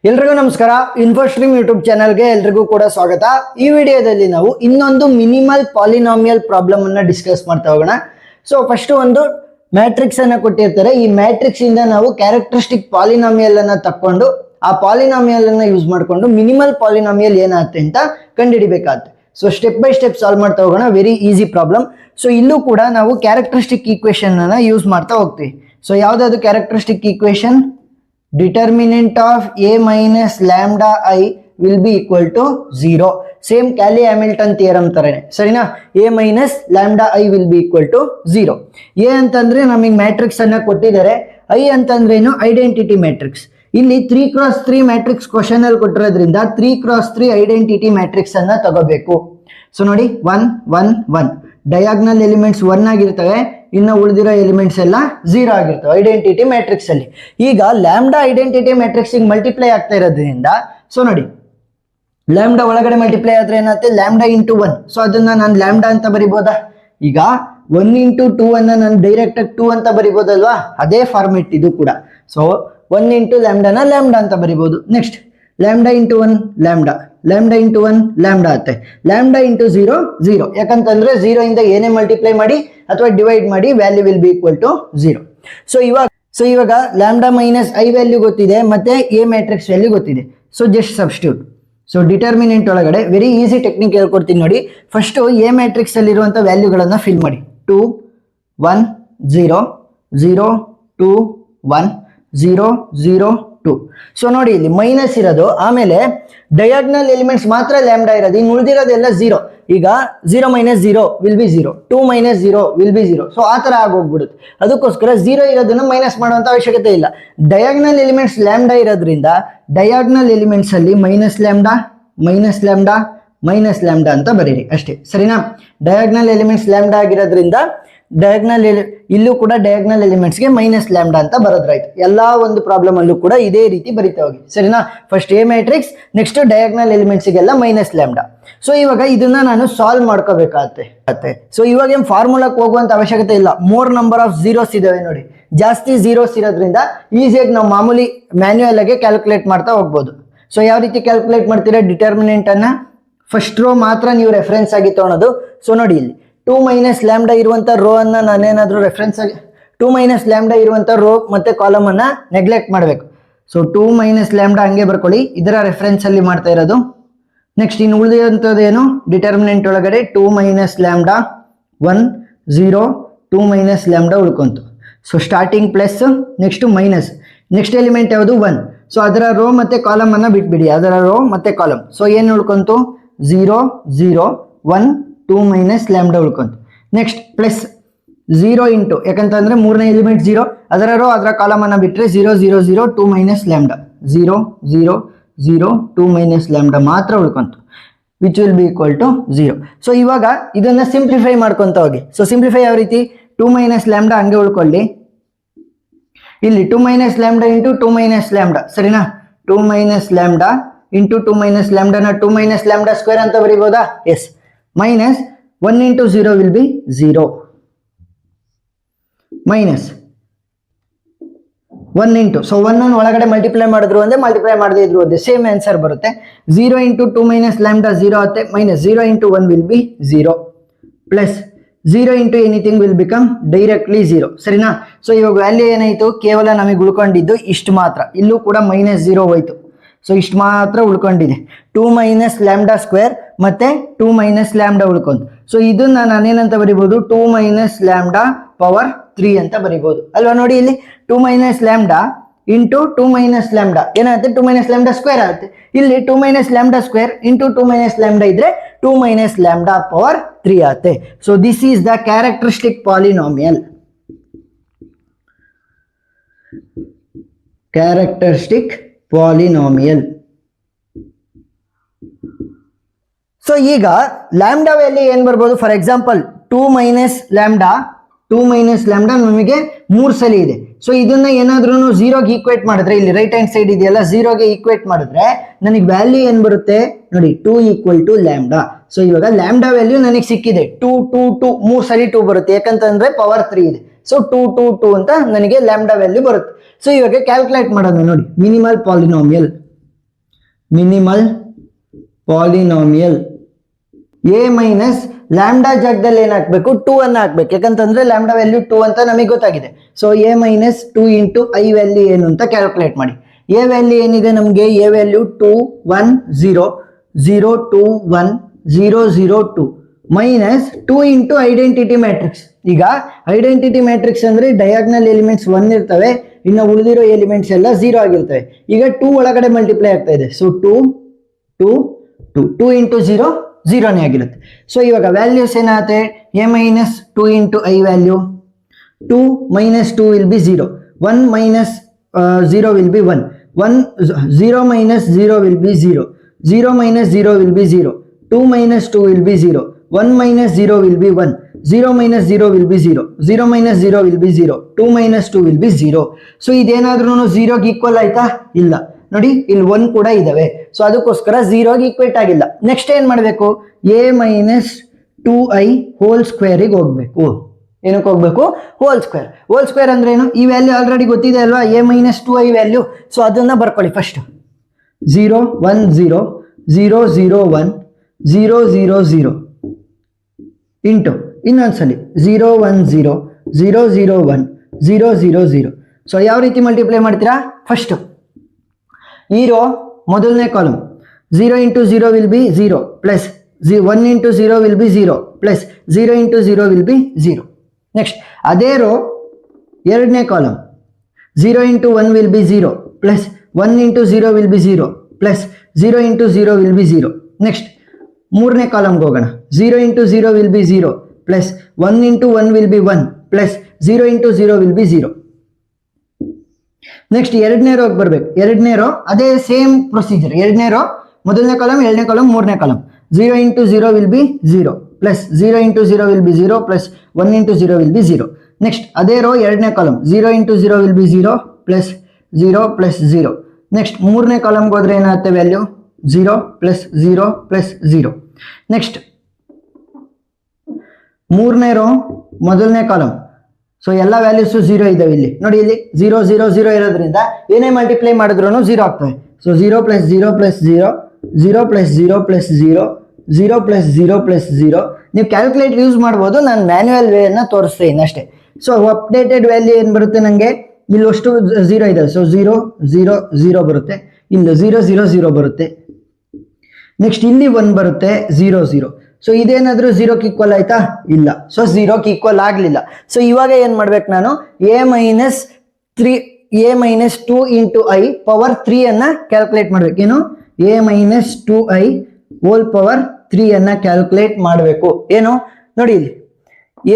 ಎಲ್ರಿಗೂ ನಮಸ್ಕಾರ. ಇನ್ಫೋಸ್ಟ್ರೀಮ್ ಯೂಟ್ಯೂಬ್ ಚಾನಲ್ಗೆ ಎಲ್ರಿಗೂ ಕೂಡ ಸ್ವಾಗತ. ಈ ವಿಡಿಯೋದಲ್ಲಿ ನಾವು ಇನ್ನೊಂದು ಮಿನಿಮಲ್ ಪಾಲಿನಾಮಿಯಲ್ ಪ್ರಾಬ್ಲಮ್ ಅನ್ನ ಡಿಸ್ಕಸ್ ಮಾಡ್ತಾ ಹೋಗೋಣ. ಸೊ ಫಸ್ಟ್ ಒಂದು ಮ್ಯಾಟ್ರಿಕ್ಸ್ ಅನ್ನ ಕೊಟ್ಟಿರ್ತಾರೆ. ಈ ಮ್ಯಾಟ್ರಿಕ್ಸ್ ಇಂದ ನಾವು ಕ್ಯಾರೆಕ್ಟರಿಸ್ಟಿಕ್ ಪಾಲಿನಾಮಿಯಲ್ ಅನ್ನ ತಕೊಂಡು ಆ ಪಾಲಿನಾಮಿಯಲ್ ಅನ್ನ ಯೂಸ್ ಮಾಡಿಕೊಂಡು ಮಿನಿಮಲ್ ಪಾಲಿನಾಮಿಯಲ್ ಏನಾಗುತ್ತೆ ಅಂತ ಕಂಡುಹಿಡಿಬೇಕಾಗುತ್ತೆ. So step by step solve ಮಾಡ್ತಾ ಹೋಗೋಣ. Very easy problem. ಸೊ ಇಲ್ಲೂ ಕೂಡ ನಾವು ಕ್ಯಾರೆಕ್ಟರಿಸ್ಟಿಕ್ ಈಕ್ವೇಶನ್ ಅನ್ನ ಯೂಸ್ ಮಾಡ್ತಾ ಹೋಗ್ತೀವಿ. ಸೊ ಯಾವ್ದಾದ್ರು characteristic equation, determinant of a minus lambda I will be equal to 0. Same Cayley Hamilton theorem ತರನೇ, ಸರಿನಾ? a minus lambda I will be equal to 0. a ಅಂತಂದ್ರೆ ನಮಗೆ ಮ್ಯಾಟ್ರಿಕ್ಸ್ ಅನ್ನ ಕೊಟ್ಟಿದ್ದಾರೆ. I ಅಂತಂದ್ರೆ ಏನು? Identity matrix. ಇಲ್ಲಿ 3x3 ಮ್ಯಾಟ್ರಿಕ್ಸ್ ಕ್ವಶನ್ ಅಲ್ಲಿ ಕೊಟ್ಟಿರೋದ್ರಿಂದ 3x3 ಐಡೆಂಟಿಟಿ ಮ್ಯಾಟ್ರಿಕ್ಸ್ ಅನ್ನ ತಗೋಬೇಕು. ಸೊ ನೋಡಿ, 1 1 1 ಡಯಾಗ್ನಲ್ ಎಲಿಮೆಂಟ್ಸ್ 1 ಆಗಿರ್ತವೆ, ಇನ್ನು ಉಳಿದಿರೋ ಎಲಿಮೆಂಟ್ಸ್ ಎಲ್ಲ 0 ಆಗಿರ್ತವೆ ಐಡೆಂಟಿಟಿ ಮ್ಯಾಟ್ರಿಕ್ಸ್ ಅಲ್ಲಿ. ಈಗ ಲ್ಯಾಂಬ್ಡಾ ಐಡೆಂಟಿಟಿ ಮ್ಯಾಟ್ರಿಕ್ಸ್ ಮಲ್ಟಿಪ್ಲೈ ಆಗ್ತಾ ಇರೋದ್ರಿಂದ, ಸೊ ನೋಡಿ ಲ್ಯಾಂಬ್ಡಾ ಒಳಗಡೆ ಮಲ್ಟಿಪ್ಲೈ ಆದ್ರೆ ಏನಾಗುತ್ತೆ? Lambda into 1. ಸೊ ಅದನ್ನ ನಾನು ಲ್ಯಾಂಬ್ಡಾ ಅಂತ ಬರಿಬೋದಾ? ಈಗ 1 ಇಂಟು 2 ಅನ್ನ ನಾನು ಡೈರೆಕ್ಟ್ ಆಗಿ 2 ಅಂತ ಬರಿಬೋದಲ್ವಾ? ಅದೇ ಫಾರ್ಮೆಟ್ ಇದು ಕೂಡ. ಸೊ 1 ಇಂಟು ಲ್ಯಾಂಬ್ಡಾನ ಲ್ಯಾಂಬ್ಡಾ ಅಂತ ಬರಿಬೋದು. Next lambda into 1 lambda, lambda into 1 lambda ಆಗುತ್ತೆ. ಲ್ಯಾಂಬ್ಡಾ ಇಂಟು 0 0, ಯಾಕಂತಂದ್ರೆ 0 ಇಂದ ಏನೇ ಮಲ್ಟಿಪ್ಲೈ ಮಾಡಿ ಅಥವಾ ಡಿವೈಡ್ ಮಾಡಿ value will be equal to 0. So ಇವಾಗ ಲ್ಯಾಂಬ್ಡಾ ಮೈನಸ್ ಐ ವ್ಯಾಲ್ಯೂ ಗೊತ್ತಿದೆ, ಮತ್ತೆ ಎ ಮ್ಯಾಟ್ರಿಕ್ಸ್ ವ್ಯಾಲ್ಯೂ ಗೊತ್ತಿದೆ. So just substitute. So determinant ಒಳಗಡೆ ವೆರಿ ಈಸಿ ಟೆಕ್ನಿಕ್ ಹೇಳ್ಕೊಡ್ತೀನಿ ನೋಡಿ. ಫಸ್ಟ್ ಎ ಮ್ಯಾಟ್ರಿಕ್ಸ್ ಅಲ್ಲಿ ಇರುವಂತ ವ್ಯಾಲ್ಯೂಗಳನ್ನ ಫಿಲ್ ಮಾಡಿ. 2 1 0 0 2 1 0 0 2. ಸೊ ನೋಡಿ ಇಲ್ಲಿ ಮೈನಸ್ ಇರೋದು, ಆಮೇಲೆ ಡಯಾಗ್ನಲ್ ಎಲಿಮೆಂಟ್ಸ್ ಮಾತ್ರ ಲ್ಯಾಂಬ್ಡಾ ಇರೋದು, ಇನ್ನು ಉಳಿದಿರೋದೆಲ್ಲ 0. ಈಗ 0 minus 0 will be 0, 2 minus 0 will be 0. So ಆ ತರ ಆಗೋಗ್ಬಿಡುತ್ತೆ. ಅದಕ್ಕೋಸ್ಕರ 0 ಇರೋದನ್ನ ಮೈನಸ್ ಮಾಡುವಂತ ಅವಶ್ಯಕತೆ ಇಲ್ಲ. ಡಯಾಗ್ನಲ್ ಎಲಿಮೆಂಟ್ಸ್ ಲ್ಯಾಂಬ್ಡಾ ಇರೋದ್ರಿಂದ ಡಯಾಗ್ನಲ್ ಎಲಿಮೆಂಟ್ಸ್ ಅಲ್ಲಿ minus lambda minus lambda minus lambda ಅಂತ ಬರೀರಿ ಅಷ್ಟೇ, ಸರಿನಾ? ಡಯಾಗ್ನಲ್ ಎಲಿಮೆಂಟ್ಸ್ ಲ್ಯಾಂಬ್ಡಾ ಆಗಿರೋದ್ರಿಂದ ಇಲ್ಲೂ ಕೂಡ ಡಯಾಗ್ನಲ್ ಎಲಿಮೆಂಟ್ಸ್ ಗೆ ಮೈನಸ್ ಲ್ಯಾಂಬ್ಡಾ ಅಂತ ಬರೋದ್ರಾಯ್ತು. ಎಲ್ಲಾ ಒಂದು ಪ್ರಾಬ್ಲಮ್ ಅಲ್ಲೂ ಕೂಡ ಇದೇ ರೀತಿ ಬರಿತಾ ಹೋಗಿ, ಸರಿನಾ? First A matrix, next diagonal elements ಗೆಲ್ಲ ಮೈನಸ್ ಲ್ಯಾಂಬ್ಡಾ. ಸೊ ಇವಾಗ ಇದನ್ನ ನಾನು ಸಾಲ್ವ್ ಮಾಡ್ಕೋಬೇಕಾಗತ್ತೆ. ಸೊ ಇವಾಗ ಏನ್ ಫಾರ್ಮುಲಾಕ್ ಹೋಗುವಂತ ಅವಶ್ಯಕತೆ ಇಲ್ಲ. ಮೋರ್ ನಂಬರ್ ಆಫ್ ಝೀರೋಸ್ ಇದಾವೆ ನೋಡಿ, ಜಾಸ್ತಿ ಝೀರೋಸ್ ಇರೋದ್ರಿಂದ ಈಸಿಯಾಗಿ ನಾವು ಮಾಮೂಲಿ ಮ್ಯಾನ್ಯುಯಲ್ ಆಗಿ ಕ್ಯಾಲ್ಕುಲೇಟ್ ಮಾಡ್ತಾ ಹೋಗ್ಬೋದು. ಸೊ ಯಾವ ರೀತಿ ಕ್ಯಾಲ್ಕುಲೇಟ್ ಮಾಡ್ತೀರಾ? ಡಿಟರ್ಮಿನೆಂಟ್ ಅನ್ನ ಫಸ್ಟ್ ರೋ ಮಾತ್ರ ನೀವು ರೆಫರೆನ್ಸ್ ಆಗಿ ತಗೊಳೋದು. ಸೊ ನೋಡಿ ಇಲ್ಲಿ 2 ಮೈನಸ್ ಲ್ಯಾಂಬ್ಡಾ ಇರುವಂತ ರೋ ಅನ್ನ ನಾನೇನಾದ್ರೂ ರೆಫರೆನ್ಸ್ ಆಗಿ 2 ಮೈನಸ್ ಲ್ಯಾಂಬ್ಡಾ ಇರುವಂತ ರೋ ಮತ್ತೆ ಕಾಲಮ್ ಅನ್ನ ನೆಗ್ಲೆಕ್ಟ್ ಮಾಡಬೇಕು. ಸೊ 2 ಮೈನಸ್ ಲ್ಯಾಂಬ್ಡಾ ಹಂಗೆ ಬರ್ಕೊಳ್ಳಿ, ಇದರ ರೆಫರೆನ್ಸ್ ಅಲ್ಲಿ ಮಾಡ್ತಾ ಇರೋದು. ನೆಕ್ಸ್ಟ್ ಇನ್ನು ಉಳಿದಿರುವಂಥದ್ದೇನು? ಡಿಟರ್ಮಿನೆಂಟ್ ಒಳಗಡೆ 2 ಮೈನಸ್ ಲ್ಯಾಂಬ್ಡಾ 1 0 2 ಮೈನಸ್ ಲ್ಯಾಂಬ್ಡಾ ಉಳ್ಕೊಂತು. So starting plus, next minus, next element ಯಾವುದು? 1. ಸೊ ಅದರ ರೋ ಮತ್ತೆ ಕಾಲಮ್ ಅನ್ನ ಬಿಟ್ಬಿಡಿ, ಅದರ ರೋ ಮತ್ತೆ ಕಾಲಮ್. ಸೊ ಏನು ಉಳ್ಕೊಂತು? 0 0 1 2 ಮೈನಸ್ ಲ್ಯಾಂಬ್ಡಾ ಉಳ್ಕೊಂತು. ನೆಕ್ಸ್ಟ್ ಪ್ಲಸ್ 0 ಇಂಟು, ಯಾಕಂತಂದ್ರೆ ಮೂರನೇ ಎಲಿಮೆಂಟ್ 0, ಅದರ ರೋ ಅದರ ಕಾಲಮ್ ಅನ್ನ ಬಿಟ್ರೆ 0 0 0 2 ಮೈನಸ್ ಲ್ಯಾಂಬ್ಡಾ 0 0 0 2 ಮೈನಸ್ ಲ್ಯಾಂಬ್ಡಾ ಮಾತ್ರ ಉಳ್ಕೊಂತು, which will be equal to 0. So ಇವಾಗ ಇದನ್ನ ಸಿಂಪ್ಲಿಫೈ ಮಾಡ್ಕೊಂತ ಹೋಗಿ. ಸೊ ಸಿಂಪ್ಲಿಫೈ ಯಾವ ರೀತಿ? 2 ಮೈನಸ್ ಲ್ಯಾಂಬ್ಡಾ ಹಂಗೆ ಉಳ್ಕೊಳ್ಳಿ, ಇಲ್ಲಿ 2 minus lambda into 2 minus lambda, ಸರಿನಾ? 2 ಮೈನಸ್ ಲ್ಯಾಂಬ್ಡಾ ಇಂಟು 2 ಮೈನಸ್ ಲ್ಯಾಂಬ್ಡಾನ 2 ಮೈನಸ್ ಲ್ಯಾಂಬ್ಡಾ ಸ್ಕ್ವೇರ್ ಅಂತ ಬರೀಬೋದಾ? Yes. Minus 1 into 0 will be 0, minus 1 into, so 1 ಅನ್ನು ಒಳಗಡೆ ಮಲ್ಟಿಪ್ಲೈ ಮಾಡಿದ್ರು ಒಂದೇ, ಮಲ್ಟಿಪ್ಲೈ ಮಾಡದೇ ಇದ್ರು ಒಂದೇ, ಸೇಮ್ ಆನ್ಸರ್ ಬರುತ್ತೆ. 0 ಇಂಟು 2 ಮೈನಸ್ ಲ್ಯಾಂಬ್ಡಾ 0 ಆಗುತ್ತೆ, minus 0 into 1 will be 0, plus 0 into anything will become directly 0, ಸರಿನಾ? ಸೊ ಇವಾಗ ವ್ಯಾಲ್ಯೂ ಏನಾಯ್ತು? ಕೇವಲ ನಮಗೆ ಉಳ್ಕೊಂಡಿದ್ದು ಇಷ್ಟು ಮಾತ್ರ. ಇಲ್ಲೂ ಕೂಡ ಮೈನಸ್ 0 ಹೋಯ್ತು. ಸೊ ಇಷ್ಟು ಮಾತ್ರ ಉಳ್ಕೊಂಡಿದೆ. 2 ಮೈನಸ್ ಲ್ಯಾಂಬ್ಡಾ ಸ್ಕ್ವೇರ್ ಮತ್ತೆ 2 ಮೈನಸ್ ಲ್ಯಾಂಬ್ಡಾ ಉಳ್ಕೊಂಡು. ಸೊ ಇದನ್ನ ನಾನೇನಂತ ಬರಿಬಹುದು? 2 ಮೈನಸ್ ಲ್ಯಾಂಬ್ಡಾ ಪವರ್ 3 ಅಂತ ಬರಿಬಹುದು ಅಲ್ವಾ? ನೋಡಿ ಇಲ್ಲಿ 2 minus lambda into 2 minus lambda ಏನಾಗುತ್ತೆ? 2 ಮೈನಸ್ ಲ್ಯಾಂಬ್ಡಾ ಸ್ಕ್ವೇರ್ ಆಗುತ್ತೆ. ಇಲ್ಲಿ 2 minus lambda square into 2 minus lambda ಇದ್ರೆ 2 ಮೈನಸ್ ಲ್ಯಾಂಬ್ಡಾ ಪವರ್ 3 ಆಗುತ್ತೆ. So this is the characteristic polynomial. Characteristic polynomial. So ಈಗ ಲ್ಯಾಂಬ್ಡಾ ವ್ಯಾಲ್ಯೂ ಏನ್ ಬರ್ಬೋದು? ಫಾರ್ ಎಕ್ಸಾಂಪಲ್ 2 ಮೈನಸ್ ಲ್ಯಾಂಬ್ಡಾ ನಮಗೆ 3 ಸಲ ಇದೆ. ಸೊ ಇದನ್ನ ಏನಾದ್ರೂ 0ಗೆ ಈಕ್ವೇಟ್ ಮಾಡಿದ್ರೆ, ಇಲ್ಲಿ ರೈಟ್ ಹ್ಯಾಂಡ್ ಸೈಡ್ ಇದೆಯಲ್ಲ, 0ಗೆ ಈಕ್ವೇಟ್ ಮಾಡಿದ್ರೆ ನನಗೆ ವ್ಯಾಲ್ಯೂ ಏನ್ ಬರುತ್ತೆ ನೋಡಿ? 2 ಈಕ್ವಲ್ ಟು ಲ್ಯಾಂಬ್ಡಾ. ಸೊ ಇವಾಗ ಲ್ಯಾಂಬ್ಡಾ ವ್ಯಾಲ್ಯೂ ನನಗೆ ಸಿಕ್ಕಿದೆ 2 2 2, 3 ಸರಿ 2 ಬರುತ್ತೆ, ಯಾಕಂತಂದ್ರೆ ಪವರ್ 3 ಇದೆ. ಸೊ 2 2 2 ಅಂತ ನನಗೆ ಲ್ಯಾಂಬ್ಡಾ ವ್ಯಾಲ್ಯೂ ಬರುತ್ತೆ. ಸೊ ಇವಾಗ ಕ್ಯಾಲ್ಕುಲೇಟ್ ಮಾಡೋಣ ನೋಡಿ, minimal polynomial. Minimal polynomial. A minus lambda ಜಾಗದಲ್ಲಿ ಏನು ಹಾಕಬೇಕು, 2 ಅನ್ನು ಹಾಕ್ಬೇಕು. ಯಾಕಂತಂದ್ರೆ ಲ್ಯಾಂಬ್ಡಾ ವ್ಯಾಲ್ಯೂ 2 ಅಂತ ನಮಗೆ ಗೊತ್ತಾಗಿದೆ. So A minus 2 into I value ಏನು ಅಂತ ಕ್ಯಾಲ್ಕುಲೇಟ್ ಮಾಡಿ. ಎ ವ್ಯಾಲ್ಯೂ ಏನಿದೆ ನಮಗೆ, A value 2 1 0 0 2 1 0 0 2 minus 2 into identity matrix. ಈಗ ಐಡೆಂಟಿಟಿ ಮ್ಯಾಟ್ರಿಕ್ಸ್ ಅಂದ್ರೆ ಡಯಾಗ್ನಲ್ ಎಲಿಮೆಂಟ್ಸ್ 1 ಇರ್ತವೆ, ಇನ್ನು ಉಳಿದಿರೋ ಎಲಿಮೆಂಟ್ಸ್ ಎಲ್ಲ 0 ಆಗಿರ್ತವೆ. ಈಗ 2 ಒಳಗಡೆ ಮಲ್ಟಿಪ್ಲೈ ಆಗ್ತಾ ಇದೆ. ಸೊ 2 2 2 2 ಇಂಟು 0 0ನೇ ಆಗಿರುತ್ತೆ. ಸೊ ಇವಾಗ ವ್ಯಾಲ್ಯೂಸ್ ಏನಾಗುತ್ತೆ, A minus 2 into I value 2 minus 2 will be 0, 1 minus 0 will be 1, 0 minus 0 will be 0, 0 minus 0 will be 0, 2 minus 2 will be 0, 1 minus 0 will be 1, 0 minus 0 will be 0, 0 minus 0 will be 0, 2 minus 2 will be 0. So ಇದೇನಾದ್ರೂ 0ಗೆ equal ಆಯ್ತಾ? ಇಲ್ಲ. ನೋಡಿ ಇಲ್ಲಿ 1 ಕೂಡ ಇದಾವೆ. So ಅದಕ್ಕೋಸ್ಕರ 0ಗೆ ಈಕ್ವೇಟ್ ಆಗಿಲ್ಲ. ನೆಕ್ಸ್ಟ್ ಏನ್ ಮಾಡಬೇಕು, ಎ ಮೈನಸ್ 2i ಹೋಲ್ ಸ್ಕ್ವೇರಿಗೆ ಹೋಗ್ಬೇಕು. ಏನಕ್ಕೆ ಹೋಗ್ಬೇಕು, ಹೋಲ್ ಸ್ಕ್ವೇರ್. ಹೋಲ್ ಸ್ಕ್ವೇರ್ ಅಂದ್ರೆ ಏನು, ಈ ವ್ಯಾಲ್ಯೂ ಆಲ್ರೆಡಿ ಗೊತ್ತಿದೆ ಅಲ್ವಾ, A minus 2i value. So ಅದನ್ನ ಬರ್ಕೊಳ್ಳಿ ಫಸ್ಟ್. 0 1 0 0 0 1 0 0 0 ಇಂಟು ಇನ್ನೊಂದ್ಸಲಿ 0 1 0 0 0 1 0 0 0. ಸೊ ಯಾವ ರೀತಿ ಮಲ್ಟಿಪ್ಲೈ ಮಾಡ್ತೀರಾ, ಫಸ್ಟ್ ಈ ರೋ ಮೊದಲನೇ column 0 into 0 will be 0 plus 1 into 0 will be 0 plus 0 into 0 will be 0. Next ಅದೇ ರೋ ಎರಡನೇ column 0 into 1 will be 0 plus 1 into 0 will be 0 plus 0 into 0 will be 0. Next ಮೂರನೇ ಕಾಲಮ್ಗೆ ಹೋಗೋಣ. 0 into 0 will be 0 plus 1 into 1 will be 1 plus 0 into 0 will be 0. Next ಎರಡನೇ ರೋಗೆ ಬರ್ಬೇಕು. ಎರಡನೇ rho ಅದೇ same procedure. ಎರಡನೇ rho ಮೊದಲನೇ ಕಾಲಮ್, ಎರಡನೇ ಕಾಲಮ್, ಮೂರನೇ column. 0 into 0 will be 0 plus 0 into 0 will be 0 plus 1 into 0 will be 0. Next ಅದೇ rho ಎರಡನೇ column 0 into 0 will be 0 plus 0 plus 0. Next ಮೂರನೇ ಕಾಲಮ್ಗೆ ಹೋದ್ರೆ ಏನಾಗುತ್ತೆ ವ್ಯಾಲ್ಯೂ 0 ಪ್ಲಸ್ 0 ಪ್ಲಸ್ 0. ನೆಕ್ಸ್ಟ್ ಮೂರನೇ ರೋ ಮೊದಲನೇ ಕಾಲಮ್. ಸೊ ಎಲ್ಲ ವ್ಯಾಲ್ಯೂಸ್ 0 ಇದಾವೆ ಇಲ್ಲಿ ನೋಡಿ. ಇಲ್ಲಿ 0 0 0 ಇರೋದ್ರಿಂದ ಏನೇ ಮಲ್ಟಿಪ್ಲೈ ಮಾಡಿದ್ರು 0 ಆಗ್ತವೆ. So 0 plus 0 plus 0 0 plus 0 plus 0 0 plus 0 plus 0. ನೀವು ಕ್ಯಾಲ್ಕುಲೇಟರ್ ಯೂಸ್ ಮಾಡ್ಬೋದು, ನಾನು ಮ್ಯಾನ್ಯುವಲ್ ವೇನ ತೋರಿಸ್ತೀನಿ ಅಷ್ಟೇ. ಸೊ ಅಪ್ಡೇಟೆಡ್ ವ್ಯಾಲ್ಯೂ ಏನು ಬರುತ್ತೆ ನನಗೆ, ಇಲ್ಲಿ ಅಷ್ಟು 0 ಇದೆ. ಸೊ 0 0 0 ಬರುತ್ತೆ, ಇಲ್ಲಿ 0 0 0 ಬರುತ್ತೆ. ನೆಕ್ಸ್ಟ್ ಇಲ್ಲಿ 1 ಬರುತ್ತೆ, 0 0. ಸೊ ಇದೇನಾದ್ರೂ 0ಗೆ ಈಕ್ವಲ್ ಆಯ್ತಾ? ಇಲ್ಲ. ಸೊ 0ಗೆ ಈಕ್ವಲ್ ಆಗಲಿಲ್ಲ. ಸೊ ಇವಾಗ ಏನ್ ಮಾಡ್ಬೇಕು ನಾನು, A minus 2 into I power 3 ಅನ್ನ ಕ್ಯಾಲ್ಕುಲೇಟ್ ಮಾಡ್ಬೇಕು. ಏನು, A minus 2i whole power 3 ಅನ್ನ ಕ್ಯಾಲ್ಕುಲೇಟ್ ಮಾಡಬೇಕು. ಏನು ನೋಡಿ, ಇಲ್ಲಿ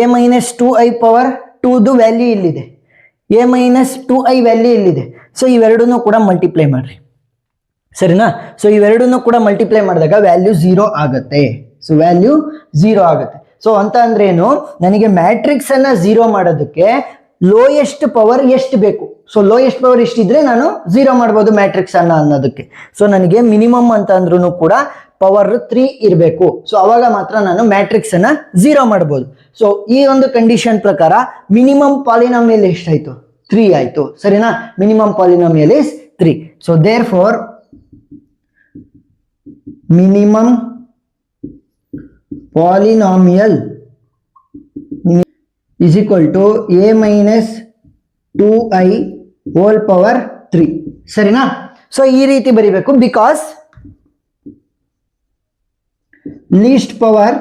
ಎ ಮೈನಸ್ 2i ಪವರ್ 2ದು ವ್ಯಾಲ್ಯೂ ಇಲ್ಲಿದೆ, ಎ ಮೈನಸ್ 2i ವ್ಯಾಲ್ಯೂ ಇಲ್ಲಿದೆ. ಸೊ ಇವೆರಡನ್ನೂ ಕೂಡ ಮಲ್ಟಿಪ್ಲೈ ಮಾಡ್ರಿ, ಸರಿನಾ? ಸೊ ಇವೆರಡನ್ನೂ ಕೂಡ ಮಲ್ಟಿಪ್ಲೈ ಮಾಡಿದಾಗ ವ್ಯಾಲ್ಯೂ 0 ಆಗುತ್ತೆ. ಸೊ ವ್ಯಾಲ್ಯೂ 0 ಆಗುತ್ತೆ. ಸೊ ಅಂತ ಅಂದ್ರೆ ಏನು, ನನಗೆ ಮ್ಯಾಟ್ರಿಕ್ಸ್ ಅನ್ನ 0 ಮಾಡೋದಕ್ಕೆ ಲೋಯೆಸ್ಟ್ ಪವರ್ ಎಷ್ಟು ಬೇಕು. ಸೊ ಲೋಯೆಸ್ಟ್ ಪವರ್ ಎಷ್ಟಿದ್ರೆ ನಾನು 0 ಮಾಡ್ಬೋದು ಮ್ಯಾಟ್ರಿಕ್ಸ್ ಅನ್ನ ಅನ್ನೋದಕ್ಕೆ. ಸೊ ನನಗೆ ಮಿನಿಮಮ್ ಅಂತ ಅಂದ್ರೂ ಕೂಡ ಪವರ್ 3 ಇರಬೇಕು. ಸೊ ಅವಾಗ ಮಾತ್ರ ನಾನು ಮ್ಯಾಟ್ರಿಕ್ಸ್ ಅನ್ನ 0 ಮಾಡ್ಬೋದು. ಸೊ ಈ ಒಂದು ಕಂಡೀಷನ್ ಪ್ರಕಾರ ಮಿನಿಮಮ್ ಪಾಲಿನಾಮಿಯಲ್ ಎಷ್ಟಾಯ್ತು, 3 ಆಯ್ತು, ಸರಿನಾ? Minimum polynomial is 3. So therefore minimum polynomial is equal to a minus 2i whole power 3. ಸರಿನಾ? ಸೊ ಈ ರೀತಿ ಬರಿಬೇಕು. Because least power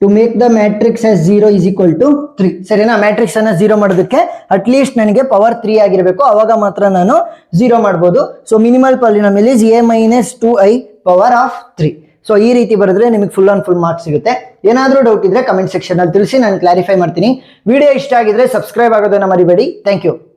to make the matrix as 0 is equal to 3. ಸರಿನಾ? Matrix ಅನ್ನ 0 ಮಾಡೋದಕ್ಕೆ ಅಟ್ ಲೀಸ್ಟ್ ನನಗೆ power 3 ಆಗಿರಬೇಕು, ಅವಾಗ ಮಾತ್ರ ನಾನು 0 ಮಾಡ್ಬೋದು. So minimal polynomial is a minus 2i power of 3. So ಈ ರೀತಿ ಬರೆದ್ರೆ ನಿಮಗೆ ಫುಲ್ ಆನ್ ಫುಲ್ ಮಾರ್ಕ್ಸ್ ಸಿಗುತ್ತೆ. ಏನಾದರೂ ಡೌಟ್ ಇದ್ರೆ ಕಮೆಂಟ್ ಸೆಕ್ಷನ್ ಅಲ್ಲಿ ತಿಳಿಸಿ, ನಾನು ಕ್ಲಾರಿಫೈ ಮಾಡ್ತೀನಿ. ವಿಡಿಯೋ ಇಷ್ಟ ಆಗಿದ್ರೆ ಸಬ್ಸ್ಕ್ರೈಬ್ ಆಗೋದನ್ನ ಮರಿಬೇಡಿ. Thank you.